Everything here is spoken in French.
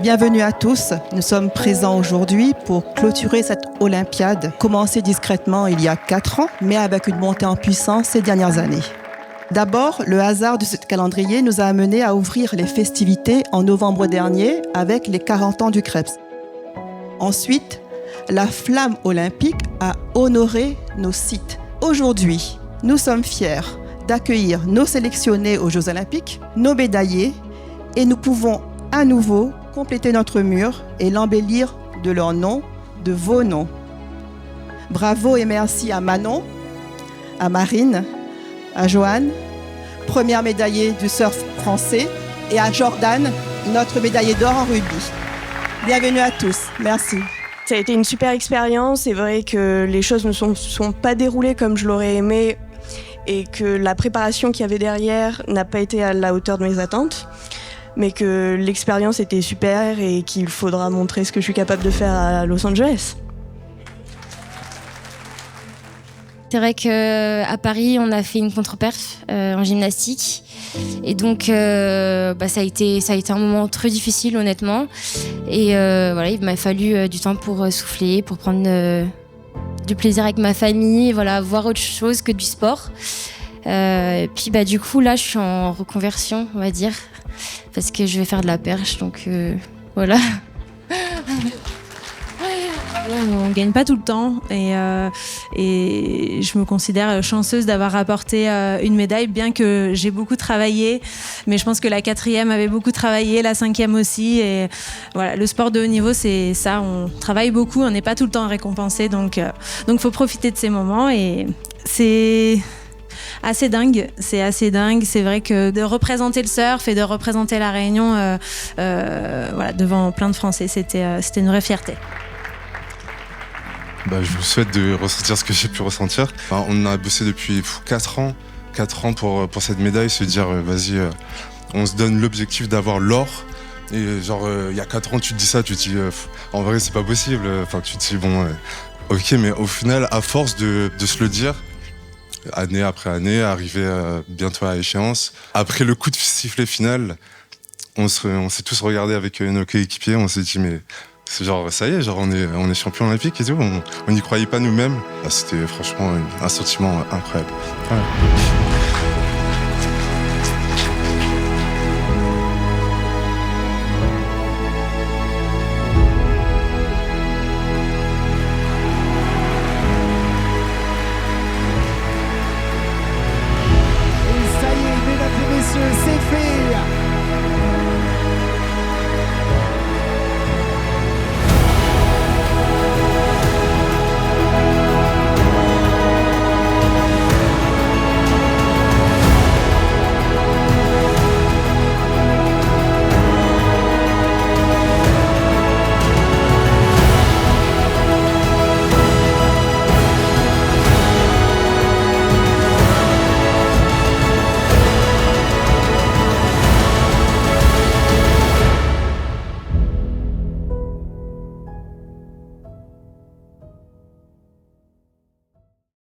Bienvenue à tous. Nous sommes présents aujourd'hui pour clôturer cette Olympiade, commencée discrètement il y a 4 ans, mais avec une montée en puissance ces dernières années. D'abord, le hasard de ce calendrier nous a amenés à ouvrir les festivités en novembre dernier avec les 40 ans du Krebs. Ensuite, la flamme olympique a honoré nos sites. Aujourd'hui, nous sommes fiers d'accueillir nos sélectionnés aux Jeux Olympiques, nos médaillés, et nous pouvons à nouveau compléter notre mur et l'embellir de leurs noms, de vos noms. Bravo et merci à Manon, à Marine, à Joanne, première médaillée du surf français, et à Jordan, notre médaillé d'or en rugby. Bienvenue à tous. Merci. Ça a été une super expérience. C'est vrai que les choses ne sont pas déroulées comme je l'aurais aimé et que la préparation qu'il y avait derrière n'a pas été à la hauteur de mes attentes. Mais que l'expérience était super et qu'il faudra montrer ce que je suis capable de faire à Los Angeles. C'est vrai qu'à Paris, on a fait une contre-perf en gymnastique. Et donc, ça a été un moment très difficile, honnêtement. Et voilà, il m'a fallu du temps pour souffler, pour prendre du plaisir avec ma famille, voilà, voir autre chose que du sport. Et puis, du coup, là, je suis en reconversion, on va dire. Parce que je vais faire de la perche, donc voilà. On gagne pas tout le temps et je me considère chanceuse d'avoir rapporté une médaille, bien que j'ai beaucoup travaillé, mais je pense que la 4e avait beaucoup travaillé, la 5e aussi, et voilà, le sport de haut niveau, c'est ça, on travaille beaucoup, on n'est pas tout le temps récompensé, donc faut profiter de ces moments, et c'est assez dingue, c'est vrai que de représenter le surf et de représenter la Réunion devant plein de Français, c'était une vraie fierté. Je vous souhaite de ressentir ce que j'ai pu ressentir. On a bossé depuis 4 ans pour cette médaille, se dire vas-y, on se donne l'objectif d'avoir l'or. Et il y a 4 ans, tu te dis ça, tu te dis en vrai c'est pas possible. Tu te dis ok, mais au final, à force de se le dire, année après année, arriver bientôt à échéance. Après le coup de sifflet final, on s'est tous regardés avec nos coéquipiers, on s'est dit mais c'est ça y est, on est champion olympique et tout, on n'y croyait pas nous-mêmes. C'était franchement un sentiment incroyable. Voilà.